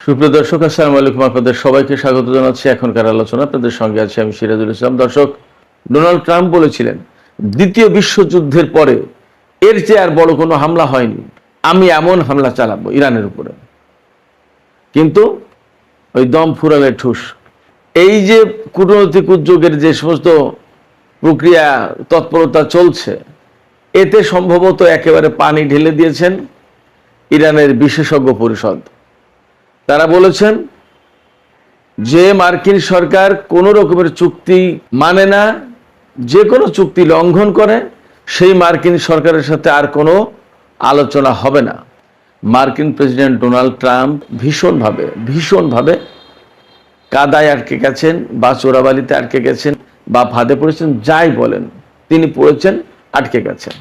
সুপ্রিয় দর্শক, আসসালামু আলাইকুম। আপনাদের সবাইকে স্বাগত জানাচ্ছি এখনকার আলোচনা। আপনাদের সঙ্গে আছি আমি সিরাজুল ইসলাম। দর্শক, ডোনাল্ড ট্রাম্প বলেছিলেন দ্বিতীয় বিশ্বযুদ্ধের পরে এর চেয়ে আর বড় কোনো হামলা হয়নি, আমি এমন হামলা চালাবো ইরানের উপরে। কিন্তু ওই দম ফুরালে ঠুস। এই যে কূটনৈতিক উদ্যোগের যে সমস্ত প্রক্রিয়া তৎপরতা চলছে, এতে সম্ভবত একেবারে পানি ঢেলে দিয়েছেন ইরানের বিশেষজ্ঞ পরিষদ। তারা বলেছেন যে মার্কিন সরকার কোনো রকমের চুক্তি মানে না, যে কোনো চুক্তি লঙ্ঘন করে সেই মার্কিন সরকারের সাথে আর কোনো আলোচনা হবে না। মার্কিন প্রেসিডেন্ট ডোনাল্ড ট্রাম্প ভীষণভাবে কাদায় আটকে গেছেন, বা চোরাবালিতে আটকে গেছেন, বা ফাঁদে পড়েছেন, যাই বলেন, তিনি পড়েছেন, আটকে গেছেন।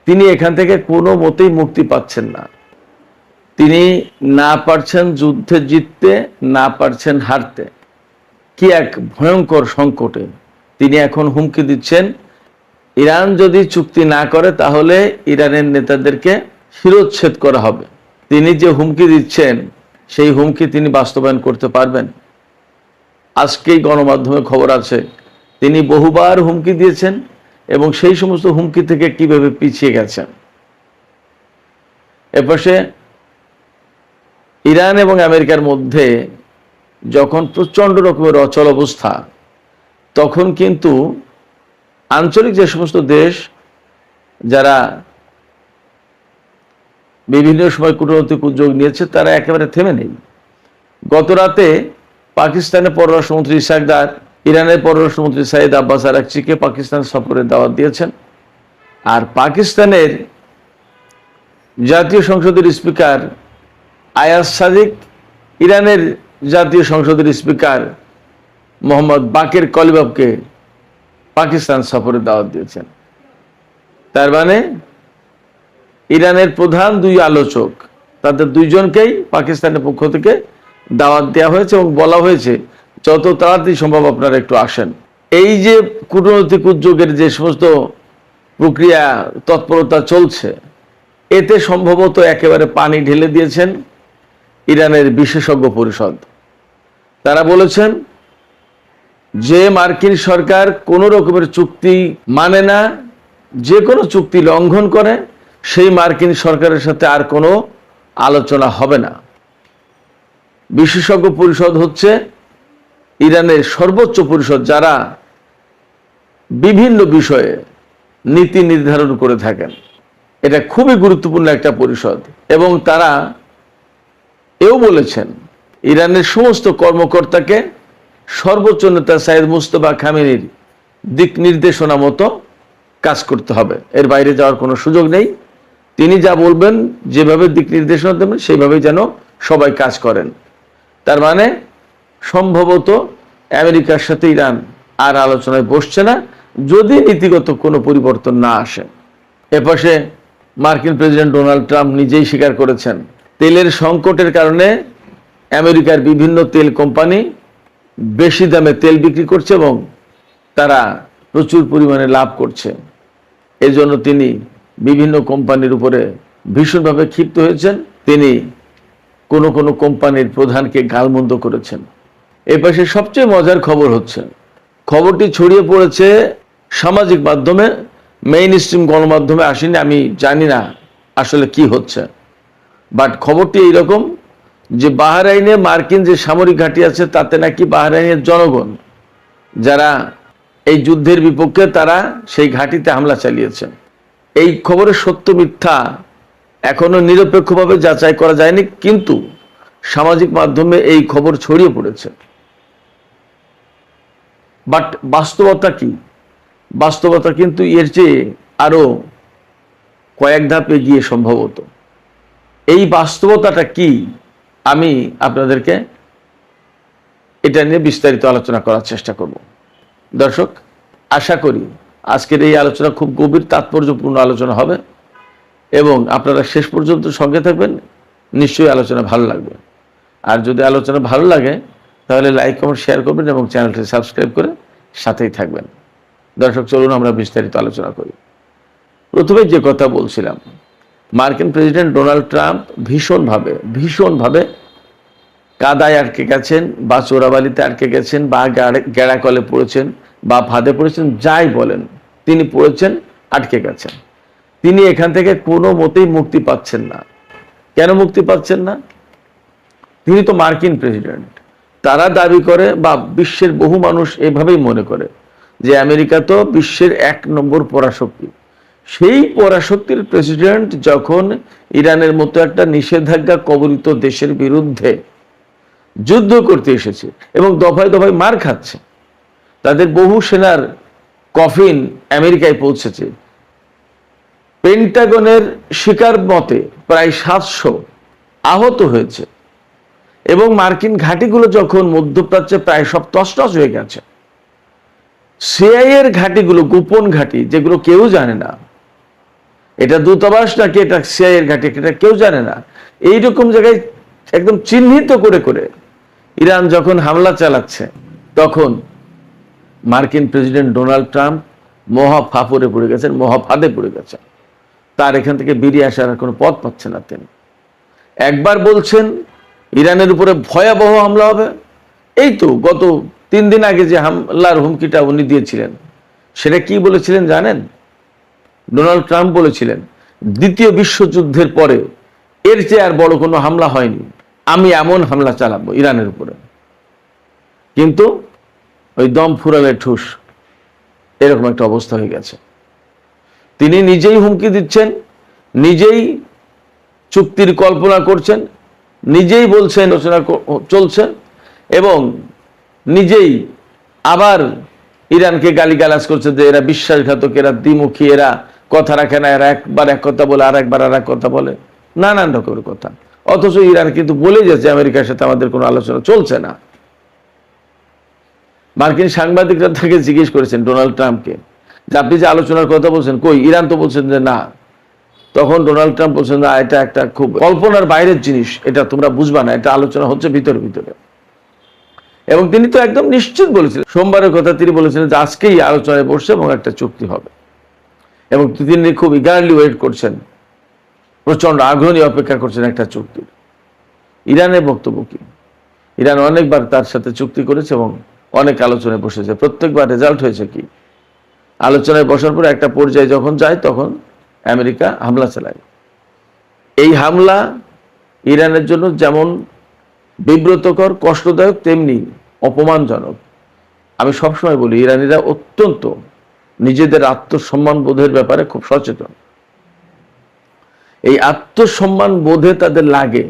তিনি এখান থেকে কোনো মতেই মুক্তি পাচ্ছেন না। তিনি না পারছেন যুদ্ধে জিততে, না পারছেন হারতে। কি এক ভয়ঙ্কর সংকটে তিনি এখন হুমকি দিচ্ছেন, ইরান যদি চুক্তি না করে তাহলে ইরানের নেতাদেরকে শিরোচ্ছেদ করা হবে। তিনি যে হুমকি দিচ্ছেন সেই হুমকি তিনি বাস্তবায়ন করতে পারবেন? আজকেই গণমাধ্যমে খবর আছে তিনি বহুবার হুমকি দিয়েছেন এবং সেই সমস্ত হুমকি থেকে কিভাবে পিছিয়ে গেছেন। এপাশে ইরান এবং আমেরিকার মধ্যে যখন প্রচণ্ড রকমের অচল অবস্থা, তখন কিন্তু আঞ্চলিক যে সমস্ত দেশ যারা বিভিন্ন সময় কূটনৈতিক উদ্যোগ নিয়েছে তারা একেবারে থেমে নেই। গত রাতে পাকিস্তানের পররাষ্ট্রমন্ত্রী ইসহাক দার ইরানের পররাষ্ট্রমন্ত্রী সাইদ আব্বাস আরাকচিকে পাকিস্তান সফরের দাওয়াত দিয়েছেন। আর পাকিস্তানের জাতীয় সংসদের স্পিকার আয়াজ সাদিক ইরানের জাতীয় সংসদের স্পিকার মোহাম্মদ বাকের কলিবাবকে পাকিস্তান সফরের দাওয়াত দিয়েছেন। তার মানে ইরানের প্রধান দুই আলোচক, তাদের দুইজনকেই পাকিস্তানের পক্ষ থেকে দাওয়াত দেওয়া হয়েছে এবং বলা হয়েছে যত তাড়াতাড়ি সম্ভব আপনারা একটু আসেন। এই যে কূটনৈতিক উদ্যোগের যে সমস্ত প্রক্রিয়া তৎপরতা চলছে, এতে সম্ভবত একেবারে পানি ঢেলে দিয়েছেন ইরানের বিশেষজ্ঞ পরিষদ। তারা বলেছেন যে মার্কিন সরকার কোনো রকমের চুক্তি মানে না, যে কোনো চুক্তি লঙ্ঘন করে সেই মার্কিন সরকারের সাথে আর কোনো আলোচনা হবে না। বিশেষজ্ঞ পরিষদ হচ্ছে ইরানের সর্বোচ্চ পরিষদ, যারা বিভিন্ন বিষয়ে নীতি নির্ধারণ করে থাকেন। এটা খুবই গুরুত্বপূর্ণ একটা পরিষদ এবং তারা এও বলেছেন ইরানের সমস্ত কর্মকর্তাকে সর্বোচ্চ নেতা সাইদ মুস্তফা খামেনির দিক নির্দেশনা মতো কাজ করতে হবে, এর বাইরে যাওয়ার কোনো সুযোগ নেই। তিনি যা বলবেন, যেভাবে দিক নির্দেশনা দেবেন সেইভাবেই যেন সবাই কাজ করেন। তার মানে সম্ভবত আমেরিকার সাথে ইরান আর আলোচনায় বসছে না, যদি নীতিগত কোনো পরিবর্তন না আসে। এপাশে মার্কিন প্রেসিডেন্ট ডোনাল্ড ট্রাম্প নিজেই স্বীকার করেছেন তেলের সংকটের কারণে আমেরিকার বিভিন্ন তেল কোম্পানি বেশি দামে তেল বিক্রি করছে এবং তারা প্রচুর পরিমাণে লাভ করছে। এজন্য তিনি বিভিন্ন কোম্পানির উপরে ভীষণভাবে ক্ষিপ্ত হয়েছেন। তিনি কোনো কোনো কোম্পানির প্রধানকে গালমন্দ করেছেন। এপাশে সবচেয়ে মজার খবর হচ্ছে, খবরটি ছড়িয়ে পড়েছে সামাজিক মাধ্যমে, মেইন স্ট্রিম গণমাধ্যমে আসেনি। আমি জানি না আসলে কি হচ্ছে, বাট খবরটি এইরকম যে বাহরাইনে মার্কিন যে সামরিক ঘাঁটি আছে তাতে নাকি বাহরাইনের জনগণ যারা এই যুদ্ধের বিপক্ষে, তারা সেই ঘাঁটিতে হামলা চালিয়েছে। এই খবরের সত্য মিথ্যা এখনো নিরপেক্ষভাবে যাচাই করা যায়নি, কিন্তু সামাজিক মাধ্যমে এই খবর ছড়িয়ে পড়েছে। বাট বাস্তবতা কি? বাস্তবতা কিন্তু এর চেয়ে আরো কয়েক ধাপ এগিয়ে সম্ভবত। এই বাস্তবতাটা কি, আমি আপনাদেরকে এটা নিয়ে বিস্তারিত আলোচনা করার চেষ্টা করব। দর্শক, আশা করি আজকের এই আলোচনা খুব গভীর তাৎপর্যপূর্ণ আলোচনা হবে এবং আপনারা শেষ পর্যন্ত সঙ্গে থাকবেন। নিশ্চয়ই আলোচনা ভালো লাগবে। আর যদি আলোচনা ভালো লাগে তাহলে লাইক, কমেন্ট, শেয়ার করবেন এবং চ্যানেলটি সাবস্ক্রাইব করে সাথেই থাকবেন। দর্শক, চলুন আমরা বিস্তারিত আলোচনা করি। প্রথমে যে কথা বলছিলাম, মার্কিন প্রেসিডেন্ট ডোনাল্ড ট্রাম্প ভীষণভাবে কাদায় আটকে গেছেন বা চোরাবালিতে আটকে গেছেন বা গেড়াকলে পড়েছেন বা ফাঁদে পড়েছেন, যাই বলেন, তিনি পড়েছেন, আটকে গেছেন। তিনি এখান থেকে কোনো মতেই মুক্তি পাচ্ছেন না। কেন মুক্তি পাচ্ছেন না? তিনি তো মার্কিন প্রেসিডেন্ট। তারা দাবি করে বা বিশ্বের বহু মানুষ এভাবেই মনে করে যে আমেরিকা তো বিশ্বের 1 নম্বর পরাশক্তি। সেই পরাশক্তির প্রেসিডেন্ট যখন ইরানের মতো একটা নিষেধাজ্ঞা কবলিত দেশের বিরুদ্ধে যুদ্ধ করতে এসেছে এবং দফায় দফায় মার খাচ্ছে, তাদের বহু সেনার কফিন আমেরিকায় পৌঁছেছে, পেন্টাগনের শিকার মতে প্রায় 700 আহত হয়েছে এবং মার্কিন ঘাঁটিগুলো যখন মধ্যপ্রাচ্যে প্রায় সব তছনছ হয়ে গেছে, সিআইএর ঘাঁটিগুলো, গোপন ঘাঁটি যেগুলো কেউ জানে না, এটা দূতাবাস নাকি এটা সিআইএর ঘাঁটি এটা কেউ জানে না, এইরকম জায়গায় একদম চিহ্নিত করে করে ইরান যখন হামলা চালাচ্ছে, তখন মার্কিন প্রেসিডেন্ট ডোনাল্ড ট্রাম্প মহা ফাফরে পড়ে গেছেন, মহা ফাঁদে পড়ে গেছেন। তার এখান থেকে বেরিয়ে আসার কোনো পথ পাচ্ছে না। তিনি একবার বলছেন ইরানের উপরে ভয়াবহ হামলা হবে, এই তো গত 3 দিন আগে যে হামলার হুমকিটা উনি দিয়েছিলেন, সেটা কি বলেছিলেন জানেন? ডোনাল্ড ট্রাম্প বলেছিলেন, দ্বিতীয় বিশ্বযুদ্ধের পরে এর চেয়ে আর বড় কোনো হামলা হয়নি, আমি এমন হামলা চালাবো ইরানের উপরে। কিন্তু ওই দম ফুরালে ঠুস, এরকম একটা অবস্থা হয়ে গেছে। তিনি নিজেই হুমকি দিচ্ছেন, নিজেই চুক্তির কল্পনা করছেন, নিজেই বলছেন আলোচনা চলছে এবং নিজেই আবার ইরানকে গালিগালাজ করছে যে এরা বিশ্বাসঘাতক, এরা দ্বিমুখী, এরা কথা রাখে না, এরা একবার এক কথা বলে আর একবার আর এক কথা বলে, নানান রকমের কথা। অথচ ইরান কিন্তু বলে যাচ্ছে আমেরিকার সাথে আমাদের কোনো আলোচনা চলছে না। মার্কিন সাংবাদিকরা তাকে জিজ্ঞেস করেছেন ডোনাল্ড ট্রাম্পকে যে আপনি যে আলোচনার কথা বলছেন, কই? ইরান তো বলছেন যে না। তখন ডোনাল্ড ট্রাম্প বলছেন, না, এটা একটা খুব কল্পনার বাইরের জিনিস, এটা তোমরা বুঝবা না, এটা আলোচনা হচ্ছে ভিতরে ভিতরে। এবং তিনি তো একদম নিশ্চিত বলেছিলেন, সোমবারের কথা তিনি বলেছিলেন যে আজকেই আলোচনায় বসছে এবং একটা চুক্তি হবে। এবং তিনি খুব ইগারলি ওয়েট করছেন, প্রচন্ড আগ্রহ নিয়ে অপেক্ষা করছেন একটা চুক্তির। ইরানের বক্তব্য কি? ইরান অনেকবার তার সাথে চুক্তি করেছে এবং অনেক আলোচনায় বসেছে, প্রত্যেকবার রেজাল্ট হয়েছে কি? আলোচনায় বসার পরে একটা পর্যায়ে যখন যায় তখন আমেরিকা হামলা চালায়। এই হামলা ইরানের জন্য যেমন বিব্রতকর, কষ্টদায়ক, তেমনি অপমানজনক। আমি সবসময় বলি ইরানিরা অত্যন্ত নিজেদের আত্মসম্মান বোধের ব্যাপারে খুব সচেতন। এই আত্মসম্মান বোধে তাদের লাগে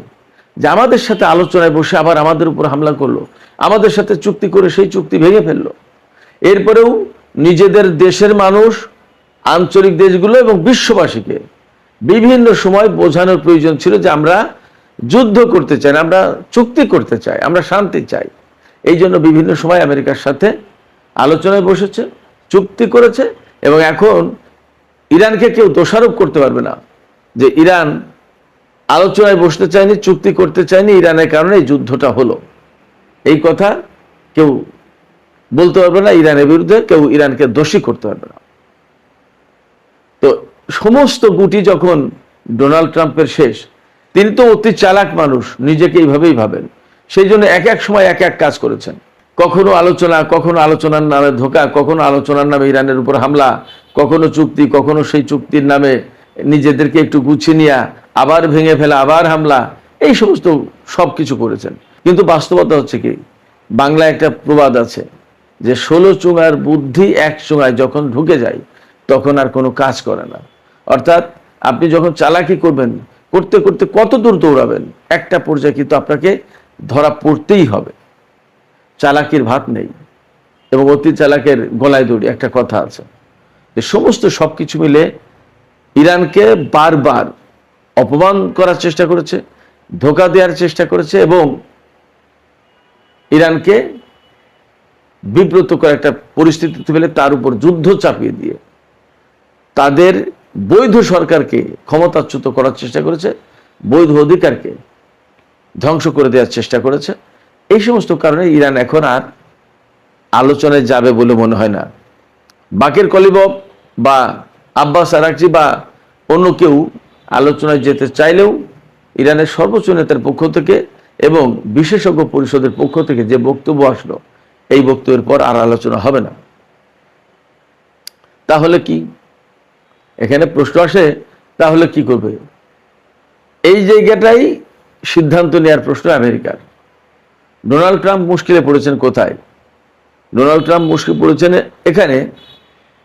যে আমাদের সাথে আলোচনায় বসে আবার আমাদের উপর হামলা করলো, আমাদের সাথে চুক্তি করে সেই চুক্তি ভেঙে ফেললো। এরপরেও নিজেদের দেশের মানুষ, আঞ্চলিক দেশগুলো এবং বিশ্ববাসীকে বিভিন্ন সময় বোঝানোর প্রয়োজন ছিল যে আমরা যুদ্ধ করতে চাই না, আমরা চুক্তি করতে চাই, আমরা শান্তি চাই। এই জন্য বিভিন্ন সময় আমেরিকার সাথে আলোচনায় বসেছে, চুক্তি করেছে এবং এখন ইরানকে কেউ দোষারোপ করতে পারবে না যে ইরান আলোচনায় বসতে চায়নি, চুক্তি করতে চায়নি, ইরানের কারণে এই যুদ্ধটা হলো। এই কথা কেউ বলতে পারবে না, ইরানের বিরুদ্ধে কেউ ইরানকে দোষী করতে পারবে না। তো সমস্ত গুটি যখন ডোনাল্ড ট্রাম্পের শেষ, তিনি তো অতি চালাক মানুষ, নিজেকে এইভাবেই ভাবেন, সেই জন্য এক এক সময় এক এক কাজ করেছেন। কখনো আলোচনা, কখনো আলোচনার নামে ধোঁকা, কখনো আলোচনার নামে ইরানের উপর হামলা, কখনো চুক্তি, কখনো সেই চুক্তির নামে নিজেদেরকে একটু গুছিয়ে নিয়ে আবার ভেঙে ফেলা, আবার হামলা, এই সমস্ত সব কিছু করেছেন। কিন্তু বাস্তবতা হচ্ছে কি, বাংলায় একটা প্রবাদ আছে যে 16 চুঙার বুদ্ধি এক চুঙায় যখন ঢুকে যায় তখন আর কোনো কাজ করে না। অর্থাৎ আপনি যখন চালাকি করবেন, করতে করতে কত দূর দৌড়াবেন, একটা পর্যায়ে কিন্তু আপনাকে ধরা পড়তেই হবে। চালাকির ভাত নেই এবং অতি চালাকের গলায় দড়ি, একটা কথা আছে। যে সমস্ত সবকিছু মিলে ইরানকে বারবার অপমান করার চেষ্টা করেছে, ধোঁকা দেওয়ার চেষ্টা করেছে এবং ইরানকে বিব্রত করে একটা পরিস্থিতিতে ফেলে তার উপর যুদ্ধ চাপিয়ে দিয়ে তাদের বৈধ সরকারকে ক্ষমতাচ্যুত করার চেষ্টা করেছে, বৈধ অধিকারকে ধ্বংস করে দেওয়ার চেষ্টা করেছে। এই সমস্ত কারণে ইরান এখন আর আলোচনায় যাবে বলে মনে হয় না। বাকের কলিবফ বা আব্বাস আরাকচি বা অন্য কেউ আলোচনায় যেতে চাইলেও ইরানের সর্বোচ্চ নেতার পক্ষ থেকে এবং বিশেষজ্ঞ পরিষদের পক্ষ থেকে যে বক্তব্য আসলো, এই বক্তব্যের পর আর আলোচনা হবে না। তাহলে কি এখানে প্রশ্ন আসে, তাহলে কি করবে? এই জায়গাটাই সিদ্ধান্ত নেওয়ার প্রশ্ন আমেরিকার। ডোনাল্ড ট্রাম্প মুশকিলে পড়েছেন কোথায়? ডোনাল্ড ট্রাম্প মুশকিল পড়েছেন এখানে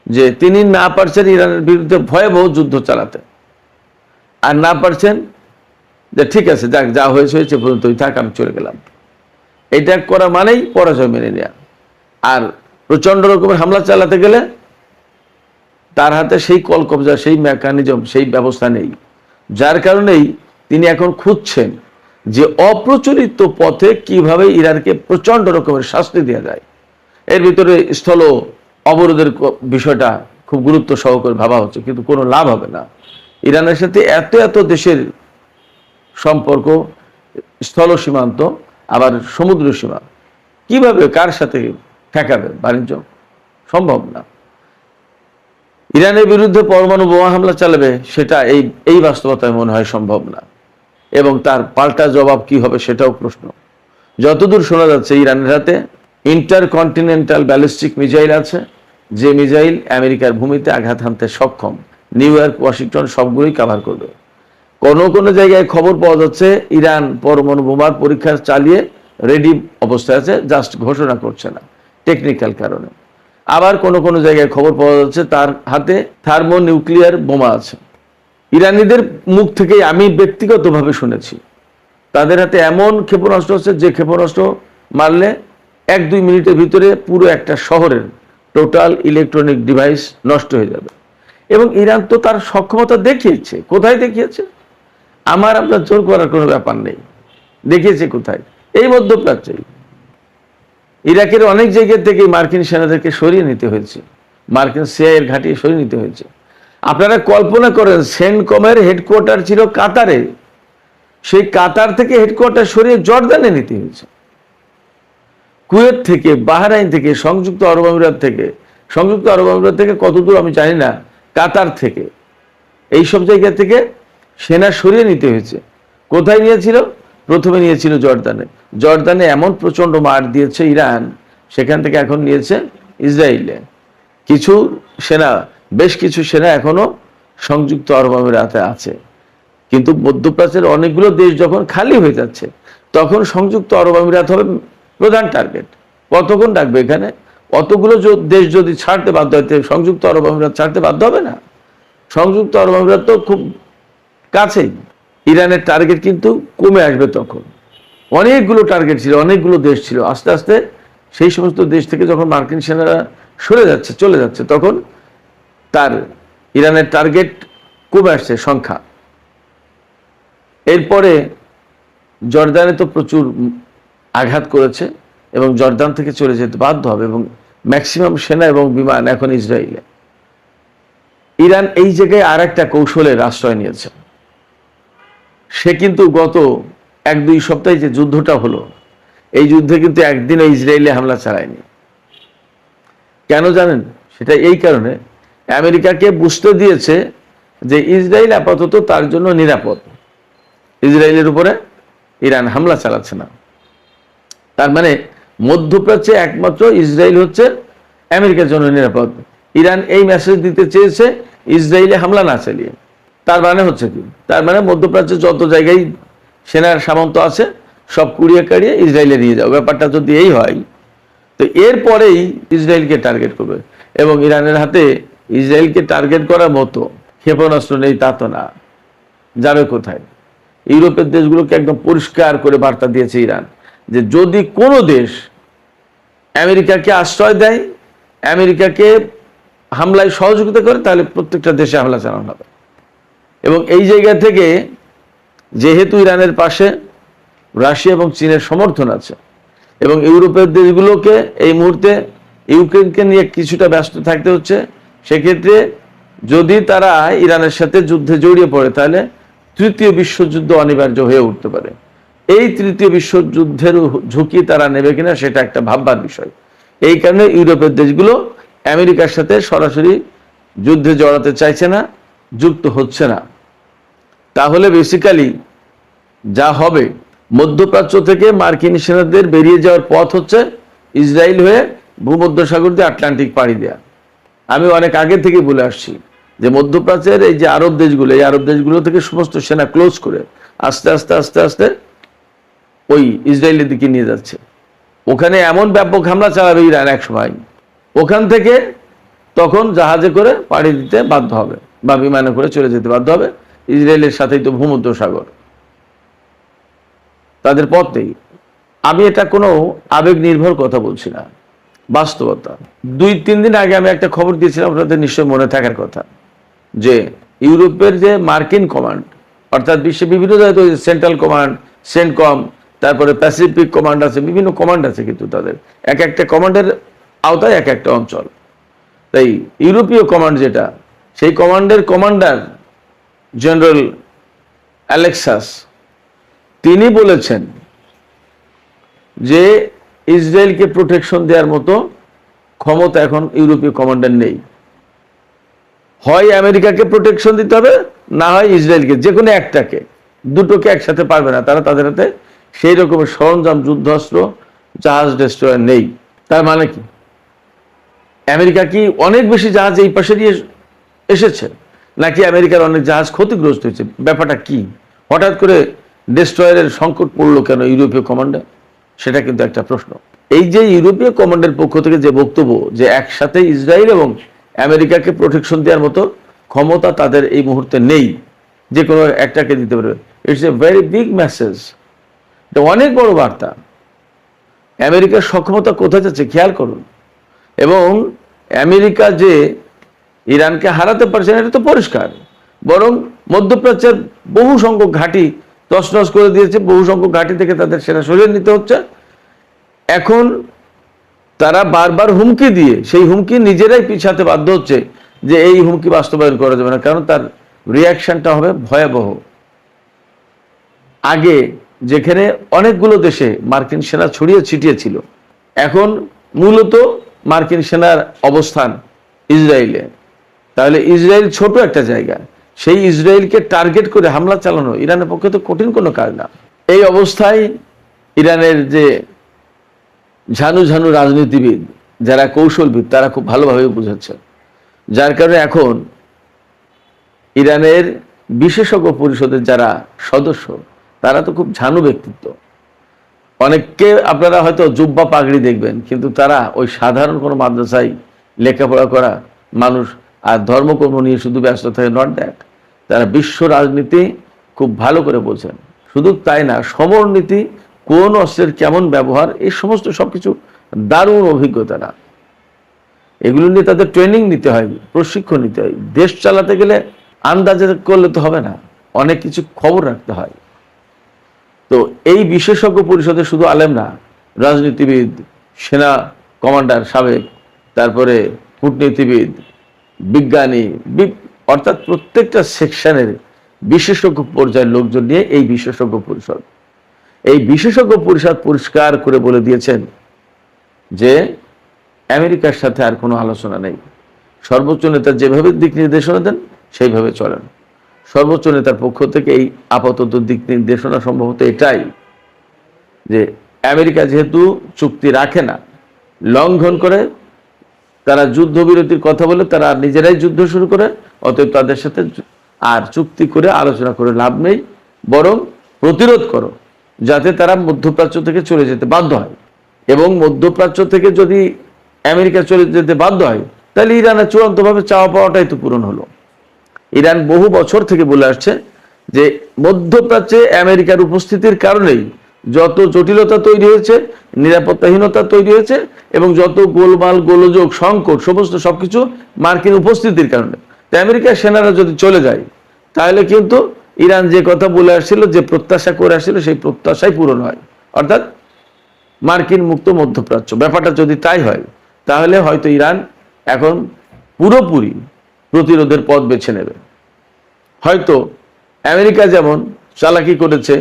যে তিনি না পারছেন ইরানের বিরুদ্ধে ভয়াবহ যুদ্ধ চালাতে, আর না পারছেন যে ঠিক আছে যাক, যা হয়েছে হয়েছে, পর্যন্তই থাক, আমি চলে গেলাম। এটা করা মানেই পরাজয় মেনে নেওয়া। আর প্রচন্ড রকমের হামলা চালাতে গেলে তার হাতে সেই কল কবজা, সেই মেকানিজম, সেই ব্যবস্থা নেই। যার কারণেই তিনি এখন খুঁজছেন যে অপ্রচলিত পথে কিভাবে ইরানকে প্রচন্ড রকমের শাস্তি দেওয়া যায়। এর ভিতরে স্থল অবরোধের বিষয়টা খুব গুরুত্ব সহকারে ভাবা হচ্ছে, কিন্তু কোনো লাভ হবে না। ইরানের সাথে এত এত দেশের সম্পর্ক, স্থল সীমান্ত আবার সমুদ্র সীমা, কিভাবে কার সাথে ঠেকাবে বাণিজ্য? সম্ভব না। ইরানের বিরুদ্ধে পরমাণু বোমা হামলা চালাবে, সেটা এই বাস্তবতায় মনে হয় সম্ভব না। এবং তার পাল্টা জবাব কি হবে সেটাও প্রশ্ন। যতদূর শোনা যাচ্ছে ইরানের হাতে ইন্টারকন্টিনেন্টাল ব্যালিস্টিক মিসাইল আছে, যে মিসাইল আমেরিকার ভূমিতে আঘাত হানতে সক্ষম। নিউ ইয়র্ক, ওয়াশিংটন সবগুলোই কভার করবে। কোনো কোনো জায়গায় খবর পাওয়া যাচ্ছে ইরান পরমাণু বোমার পরীক্ষা চালিয়ে রেডি অবস্থায় আছে, জাস্ট ঘোষণা করছে না টেকনিক্যাল কারণে। আবার কোনো কোনো জায়গায় খবর পাওয়া যাচ্ছে তার হাতে থার্মোনিউক্লিয়ার বোমা আছে। ইরানিদের মুখ থেকেই আমি ব্যক্তিগতভাবে শুনেছি তাদের হাতে এমন ক্ষেপণাস্ত্র আছে যে ক্ষেপণাস্ত্র মারলে 1-2 মিনিটের ভিতরে পুরো একটা শহরের টোটাল ইলেকট্রনিক ডিভাইস নষ্ট হয়ে যাবে। এবং ইরান তো তার সক্ষমতা দেখিয়েছে। কোথায় দেখিয়েছে? আমার আপনার জোর করার কোনো ব্যাপার নেই। দেখিয়েছে কোথায়? এই মধ্যপ্রাচ্যেই। ইরাকের অনেক জায়গা থেকে মার্কিন সেনাদেরকে সরিয়ে নিতে হয়েছে, মার্কিন সিআইএর ঘাঁটি সরিয়ে নিতে হয়েছে। আপনারা কল্পনা করেন, সেন্টকমের হেডকোয়ার্টার ছিল কাতারে, সেই কাতার থেকে হেডকোয়ার্টার সরিয়ে জর্দানে নিতে হয়েছে। কুয়েত থেকে, বাহরাইন থেকে, সংযুক্ত আরব আমিরাত থেকে কতদূর আমি জানি না, কাতার থেকে, এইসব জায়গা থেকে সেনা সরিয়ে নিতে হয়েছে। কোথায় নিয়েছিল? প্রথমে নিয়েছিল জর্দানে। জর্দানে এমন প্রচন্ড মার দিয়েছে ইরান, সেখান থেকে এখন নিয়েছে ইসরায়েলে। কিছু সেনা, বেশ কিছু সেনা এখনো সংযুক্ত আরব আমিরাতে আছে। কিন্তু মধ্যপ্রাচ্যের অনেকগুলো দেশ যখন খালি হয়ে যাচ্ছে, তখন সংযুক্ত আরব আমিরাত হবে প্রধান টার্গেট। কতক্ষণ ডাকবে এখানে? অতগুলো দেশ যদি ছাড়তে বাধ্য হয়, সংযুক্ত আরব আমিরাত ছাড়তে বাধ্য হবে না? সংযুক্ত আরব আমিরাত তো খুব কাছেই। ইরানের টার্গেট কিন্তু কমে আসবে তখন। অনেকগুলো টার্গেট ছিল, অনেকগুলো দেশ ছিল। আস্তে আস্তে সেই সমস্ত দেশ থেকে যখন মার্কিন সেনারা সরে যাচ্ছে, চলে যাচ্ছে, তখন তার ইরানের টার্গেট কমে আসছে সংখ্যা। এরপরে জর্দানে তো প্রচুর আঘাত করেছে এবং জর্দান থেকে চলে যেতে বাধ্য হবে, এবং ম্যাক্সিমাম সেনা এবং বিমান এখন ইসরায়েলে। ইরান এই জায়গায় আর একটা কৌশলের আশ্রয় নিয়েছে। সে কিন্তু গত 1-2 সপ্তাহে যে যুদ্ধটা হলো, এই যুদ্ধে কিন্তু একদিনও ইসরায়েলে হামলা চালায়নি। কেন জানেন? সেটা এই কারণে, আমেরিকাকে বুঝতে দিয়েছে যে ইসরায়েল আপাতত তার জন্য নিরাপদ। ইসরায়েলের উপরে ইরান হামলা চালাচ্ছে না। তার মানে মধ্যপ্রাচ্যে একমাত্র ইসরায়েল হচ্ছে আমেরিকার জন্য নিরাপদ। ইরান এই মেসেজ দিতে চেয়েছে ইসরায়েলে হামলা না চালিয়ে। তার মানে হচ্ছে কি? তার মানে মধ্যপ্রাচ্যে যত জায়গায় সেনার সামন্ত আছে সব কুড়িয়ে কাড়িয়ে ইসরায়েলে নিয়ে যাও। ব্যাপারটা যদি এই হয়, তো এরপরেই ইসরায়েলকে টার্গেট করবে। এবং ইরানের হাতে ইসরায়েলকে টার্গেট করার মতো ক্ষেপণাস্ত্র নেই তা তো না। যাবে কোথায়? ইউরোপের দেশগুলোকে একদম পরিষ্কার করে বার্তা দিয়েছে ইরান যে যদি কোনো দেশ আমেরিকাকে আশ্রয় দেয়, আমেরিকাকে হামলায় সহযোগিতা করে, তাহলে প্রত্যেকটা দেশে হামলা চালানো হবে। এবং এই জায়গা থেকে যেহেতু ইরানের পাশে রাশিয়া এবং চীনের সমর্থন আছে, এবং ইউরোপের দেশগুলোকে এই মুহূর্তে ইউক্রেনকে নিয়ে কিছুটা ব্যস্ত থাকতে হচ্ছে, সেক্ষেত্রে যদি তারা ইরানের সাথে যুদ্ধে জড়িয়ে পড়ে, তাহলে তৃতীয় বিশ্বযুদ্ধ অনিবার্য হয়ে উঠতে পারে। এই তৃতীয় বিশ্বযুদ্ধের ঝুঁকি তারা নেবে কিনা সেটা একটা ভাববার বিষয়। এই কারণে ইউরোপের দেশগুলো আমেরিকার সাথে সরাসরি যুদ্ধে জড়াতে চাইছে না, যুক্ত হচ্ছে না। তাহলে বেসিক্যালি যা হবে, মধ্যপ্রাচ্য থেকে মার্কিন সেনাদের বেরিয়ে যাওয়ার পথ হচ্ছে ইসরায়েল হয়ে ভূমধ্যসাগর দিয়ে আটলান্টিক পাড়ি দেয়া। আমি অনেক আগে থেকে বলে আসছি যে মধ্যপ্রাচ্যের এই যে আরব দেশগুলো, এই আরব দেশগুলো থেকে সমস্ত সেনা ক্লোজ করে আস্তে আস্তে আস্তে আস্তে ওই ইসরায়েলের দিকে নিয়ে যাচ্ছে। ওখানে এমন ব্যাপক হামলা চালাবে ইরান এক সময়, ওখান থেকে তখন জাহাজে করে পাড়ি দিতে বাধ্য হবে বা বিমানে করে চলে যেতে বাধ্য হবে। ইসরায়েলের সাথেই তো ভূমধ্যসাগর, তাদের পথ নেই। আমি এটা কোনো আবেগ নির্ভর কথা বলছি না, বাস্তবতা। 2-3 দিন আগে আমি একটা খবর দিয়েছিলাম, আপনাদের নিশ্চয় মনে থাকার কথা, যে ইউরোপের যে মার্কিন কমান্ড, অর্থাৎ বিশ্বের বিভিন্ন জায়গায় সেন্ট্রাল কমান্ড, সেন্টকম, তারপরে প্যাসিফিক কমান্ড আছে, বিভিন্ন কমান্ড আছে, কিন্তু তাদের এক একটা কমান্ডের আওতায় এক একটা অঞ্চল। তাই ইউরোপীয় কমান্ড যেটা, সেই কমান্ডের কমান্ডার জেনারেল অ্যালেক্সাস, তিনি বলেছেন যে ইসরায়েলকে প্রোটেকশন দেওয়ার মতো ক্ষমতা এখন ইউরোপীয় কমান্ডার নেই। হয় আমেরিকাকে প্রোটেকশন দিতে হবে, না হয় ইসরায়েলকে, যে কোনো একটাকে, দুটোকে একসাথে পারবে না তারা। তাদের হাতে সেই রকমের সরঞ্জাম, যুদ্ধাস্ত্র, জাহাজ, ডেস্ট্রয়ার নেই। তার মানে কি, আমেরিকা কি অনেক বেশি জাহাজ এই পাশে দিয়ে এসেছে, নাকি আমেরিকার অনেক জাহাজ ক্ষতিগ্রস্ত হয়েছে? ব্যাপারটা কি? হঠাৎ করে ডেস্ট্রয়ারের সংকট পড়লো কেন ইউরোপীয় কমান্ডে? সেটা কিন্তু একটা প্রশ্ন। এই যে ইউরোপীয় কমান্ডের পক্ষ থেকে যে বক্তব্য যে একসাথে ইসরায়েল এবং আমেরিকাকে প্রোটেকশন দেওয়ার মতো ক্ষমতা তাদের এই মুহূর্তে নেই, যে কোনো একটাকে দিতে পারবে, it's a very big message. এটা অনেক বড় বার্তা। আমেরিকার সক্ষমতা কোথায় যাচ্ছে খেয়াল করুন। এবং আমেরিকা যে ইরানকে হারাতে পারছে না, এটা তো পরিষ্কার। বরং মধ্যপ্রাচ্যের বহু সংখ্যক ঘাঁটি তছনছ করে দিয়েছে, বহু সংখ্যক ঘাঁটি থেকে তাদের সেনা সরিয়ে নিতে হচ্ছে। এখন তারা বারবার হুমকি দিয়ে সেই হুমকি নিজেরাই পিছাতে বাধ্য হচ্ছে যে এই হুমকি বাস্তবায়ন করা যাবে না, কারণ তার রিয়াকশনটা হবে ভয়াবহ। আগে যেখানে অনেকগুলো দেশে মার্কিন সেনা ছড়িয়ে ছিটিয়ে ছিল, এখন মূলত মার্কিন সেনার অবস্থান ইসরায়েলে। তাহলে ইসরায়েল ছোট একটা জায়গা, সেই ইসরায়েলকে টার্গেট করে হামলা চালানো ইরানের পক্ষে তো কঠিন কোনো কাজ না। এই অবস্থায় ইরানের যে ঝানু ঝানু রাজনীতিবিদ, যারা কৌশলবিদ, তারা খুব ভালোভাবে বুঝাচ্ছে, যার কারণে এখন ইরানের বিশেষজ্ঞ পরিষদের যারা সদস্য, তারা তো খুব ঝানু ব্যক্তিত্ব। অনেককে আপনারা হয়তো জুব্বা পাগড়ি দেখবেন, কিন্তু তারা ওই সাধারণ কোনো মাদ্রাসায় লেখাপড়া করা মানুষ, আর ধর্মকর্ম নিয়ে শুধু ব্যস্ত থাকে, নট দ্যাট। তারা বিশ্ব রাজনীতি খুব ভালো করে বোঝেন। শুধু তাই না, সমরনীতি, কোন অস্ত্রের কেমন ব্যবহার, এই সমস্ত সবকিছু দারুণ অভিজ্ঞতা না। এগুলো নিয়ে তাদের ট্রেনিং নিতে হয়, প্রশিক্ষণ নিতে হয়। দেশ চালাতে গেলে আন্দাজে করলে তো হবে না, অনেক কিছু খবর রাখতে হয়। তো এই বিশেষজ্ঞ পরিষদে শুধু আলেম না, রাজনীতিবিদ, সেনা কমান্ডার সাবেক, তারপরে কূটনীতিবিদ, বিজ্ঞানী, অর্থাৎ প্রত্যেকটা সেকশনের বিশেষজ্ঞ পর্যায়ের লোকজন নিয়ে এই বিশেষজ্ঞ পরিষদ। এই বিশেষজ্ঞ পরিষদ পরিষ্কার করে বলে দিয়েছেন যে আমেরিকার সাথে আর কোনো আলোচনা নেই। সর্বোচ্চ নেতা যেভাবে দিক নির্দেশনা দেন সেইভাবে চলেন। সর্বোচ্চ নেতার পক্ষ থেকে এই আপাতত দিক নির্দেশনা সম্ভবত এটাই, যে আমেরিকা যেহেতু চুক্তি রাখে না, লঙ্ঘন করে, তারা যুদ্ধবিরতির কথা বলে তারা নিজেরাই যুদ্ধ শুরু করে, অতএব তাদের সাথে আর চুক্তি করে আলোচনা করে লাভ নেই, বরং প্রতিরোধ করো যাতে তারা মধ্যপ্রাচ্য থেকে চলে যেতে বাধ্য হয়। এবং মধ্যপ্রাচ্য থেকে যদি আমেরিকা চলে যেতে বাধ্য হয়, তাহলে ইরানের চূড়ান্তভাবে চাওয়া পাওয়াটাই তো পূরণ হলো। ইরান বহু বছর থেকে বলে আসছে যে মধ্যপ্রাচ্যে আমেরিকার উপস্থিতির কারণেই যত জটিলতা তৈরি হয়েছে, নিরাপত্তাহীনতা তৈরি হয়েছে, এবং যত গোলমাল, গোলযোগ, সংকট, সমস্ত সবকিছু মার্কিন উপস্থিতির কারণে। তাই আমেরিকার সেনারা যদি চলে যায়, তাহলে কিন্তু ইরান যে কথা বলে আসছিল, যে প্রত্যাশা করে আসছিল, সেই প্রত্যাশাই পূরণ হয়, অর্থাৎ মার্কিন মুক্ত মধ্যপ্রাচ্য। ব্যাপারটা যদি তাই হয়, তাহলে হয়তো ইরান এখন পুরোপুরি প্রতিরোধের পথ বেছে নেবে। হয়তো আমেরিকা যেমন চালাকি করেছে,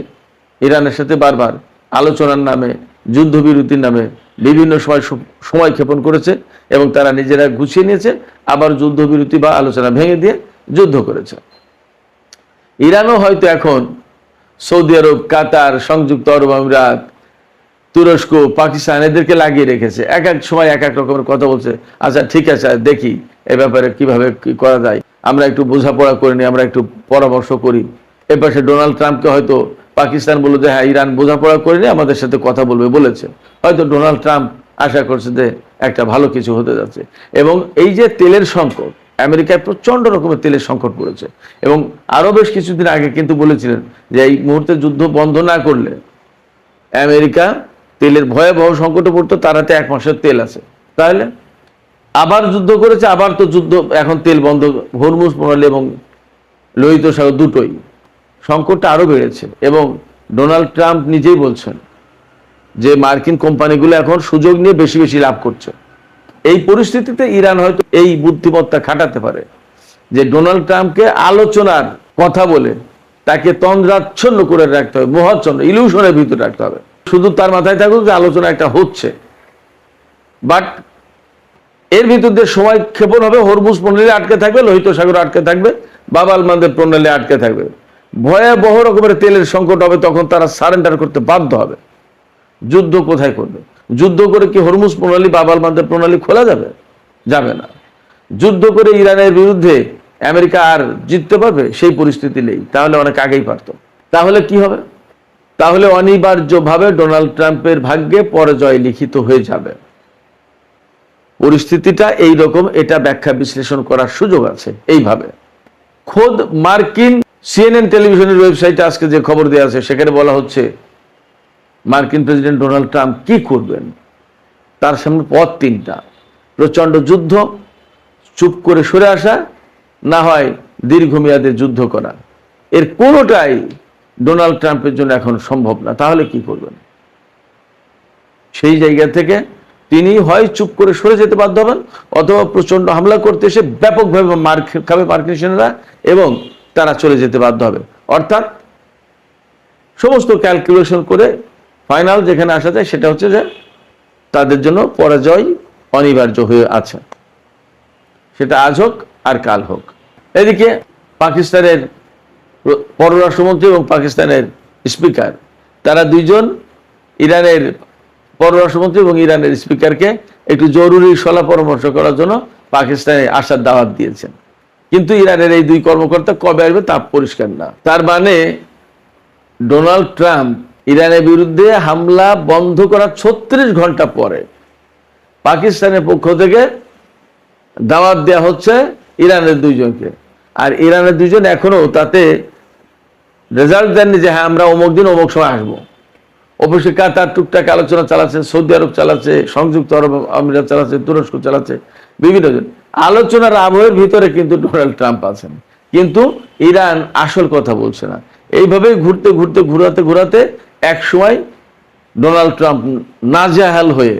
ইরানের সাথে বারবার আলোচনার নামে, যুদ্ধবিরতির নামে বিভিন্ন সময় ক্ষেপণ করেছে, এবং তারা নিজেরা গুছিয়ে নিয়েছে, আবার যুদ্ধবিরতি বা আলোচনা ভেঙে দিয়ে যুদ্ধ করেছে। ইরানও হয়তো এখন সৌদি আরব, কাতার, সংযুক্ত আরব আমিরাত, তুরস্ক, পাকিস্তান এদেরকে লাগিয়ে রেখেছে। এক এক সময় এক এক রকমের কথা বলছে। আচ্ছা ঠিক আছে, দেখি এ ব্যাপারে কিভাবে কি করা যায়, আমরা একটু বোঝাপড়া করে নিই, আমরা একটু পরামর্শ করি। এ পাশে ডোনাল্ড ট্রাম্পকে হয়তো পাকিস্তান বলল যে হ্যাঁ, ইরান বোঝাপড়া করে নিয়ে আমাদের সাথে কথা বলবে বলেছে। হয়তো ডোনাল্ড ট্রাম্প আশা করছে যে একটা ভালো কিছু হতে যাচ্ছে। এবং এই যে তেলের সংকট, আমেরিকায় প্রচন্ড রকমের তেলের সংকট পড়েছে, এবং আরো বেশ কিছুদিন আগে কিন্তু বলেছিলেন যে এই মুহূর্তে যুদ্ধ বন্ধ না করলে আমেরিকা তেলের ভয়াবহ সংকটে পড়তো, তার হাতে 1 মাসের তেল আছে। তাহলে আবার যুদ্ধ করেছে, আবার তো যুদ্ধ, এখন তেল বন্ধ, হরমুজ প্রণালী এবং লোহিত সাগর দুটোই, সংকটটা আরো বেড়েছে। এবং ডোনাল্ড ট্রাম্প নিজেই বলছেন যে মার্কিন কোম্পানিগুলো এখন সুযোগ নিয়ে বেশি বেশি লাভ করছে। এই পরিস্থিতিতে ইরান হয়তো এই বুদ্ধিমত্তা খাটাতে পারে যে ডোনাল্ড ট্রাম্পকে আলোচনার কথা বলে তাকে তন্দ্রাচ্ছন্ন করে রাখতে হবে, মোহাচ্ছন্ন, ইলিউশনের ভিতরে রাখতে হবে। শুধু তার মাথায় থাকুক যে আলোচনা একটা হচ্ছে, বাট এর ভিতর দিয়ে সময় ক্ষেপণ হবে, হরমুজ প্রণালী আটকে থাকবে, লোহিত সাগর আটকে থাকবে, বাব আল মান্দেব প্রণালী আটকে থাকবে, ভয়াবহ রকমের তেলের সংকট হবে। তখন তারা সারেন্ডার করতে বাধ্য হবে। যুদ্ধ কোথায় করবে? যুদ্ধ করে কি হরমুজ প্রণালী, বাব আল মান্দেব প্রণালী খোলা যাবে? যাবে না। যুদ্ধ করে ইরানের বিরুদ্ধে আমেরিকা আর জিততে পারবে? সেই পরিস্থিতি নেই। তাহলে অনেক আগেই পারত। তাহলে কি হবে? তাহলে অনিবার্যভাবে ডোনাল্ড ট্রাম্পের ভাগ্যে পরাজয় লিখিত হয়ে যাবে। পরিস্থিতিটা এই রকম, এটা ব্যাখ্যা বিশ্লেষণ করার সুযোগ আছে এইভাবে। খোদ মার্কিন সিএনএন টেলিভিশনের ওয়েবসাইটে আজকে যে খবর দেওয়া আছে সেখানে বলা হচ্ছে মার্কিন প্রেসিডেন্ট ডোনাল্ড ট্রাম্প কি করবেন, তার সামনে পথ 3টা: প্রচন্ড যুদ্ধ, চুপ করে সরে আসা, না হয় দীর্ঘমেয়াদে যুদ্ধ করা। এর কোনোটাই ডোনাল্ড ট্রাম্পের জন্য এখন সম্ভব না। তাহলে কি করবেন? সেই জায়গা থেকে তিনি হয় চুপ করে সরে যেতে বাধ্য হবেন, অথবা প্রচন্ড হামলা করতে এসে ব্যাপকভাবে মার খাবে মার্কিন সেনারা এবং তারা চলে যেতে বাধ্য হবে। অর্থাৎ সমস্ত ক্যালকুলেশন করে ফাইনাল যেখানে আসা যায় সেটা হচ্ছে যে তাদের জন্য পরাজয় অনিবার্য হয়ে আছে, সেটা আজ হোক আর কাল হোক। এদিকে পাকিস্তানের পররাষ্ট্রমন্ত্রী এবং পাকিস্তানের স্পিকার, তারা দুইজন ইরানের পররাষ্ট্রমন্ত্রী এবং ইরানের স্পিকারকে একটু জরুরি সলা পরামর্শ করার জন্য পাকিস্তানে আসার দাওয়াত দিয়েছেন। কিন্তু ইরানের এই দুই কর্মকর্তা কবে আসবে তা পরিষ্কার না। তার মানে ডোনাল্ড ট্রাম্প ইরানের বিরুদ্ধে হামলা বন্ধ করার 36 ঘন্টা পরে পাকিস্তানের পক্ষ থেকে দাওয়াত দেওয়া হচ্ছে ইরানের দুইজনকে। আর ইরানের দুইজন এখনো তাতে রেজাল্ট দেননি যে হ্যাঁ আমরা অমুক দিন অমুক সময় আসবো। অবশ্যই কাতার টুকটাক আলোচনা চালাচ্ছে, সৌদি আরব চালাচ্ছে, সংযুক্ত আরব আমিরাত চালাচ্ছে, তুরস্ক চালাচ্ছে, বিভিন্ন জন আলোচনার আবহের ভিতরে কিন্তু ডোনাল্ড ট্রাম্প আছেন। কিন্তু ইরান আসল কথা বলছে না। এইভাবেই ঘুরতে ঘুরতে ঘুরাতে ঘুরাতে এক সময় ডোনাল্ড ট্রাম্প নাজেহাল হয়ে,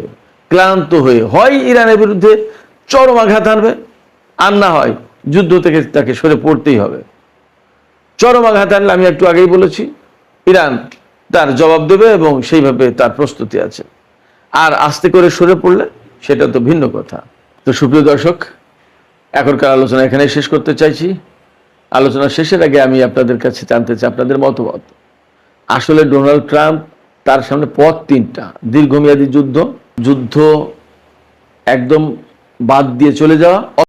ক্লান্ত হয়ে হয় ইরানের বিরুদ্ধে চরম আঘাত আনবে, আর না হয় যুদ্ধ থেকে তাকে সরে পড়তেই হবে। চরম আঘাত আনলে, আমি একটু আগেই বলেছি, ইরান তার জবাব দেবে এবং সেইভাবে তার প্রস্তুতি আছে। আর আস্তে করে সরে পড়লে সেটা তো ভিন্ন কথা। তো সুপ্রিয় দর্শক, এখনকার আলোচনা এখানে শেষ করতে চাইছি। আলোচনা শেষের আগে আমি আপনাদের কাছে জানতে চাই আপনাদের মতামত। আসলে ডোনাল্ড ট্রাম্প, তার সামনে পথ 3টা: দীর্ঘমেয়াদী যুদ্ধ, যুদ্ধ একদম বাদ দিয়ে চলে যাওয়া,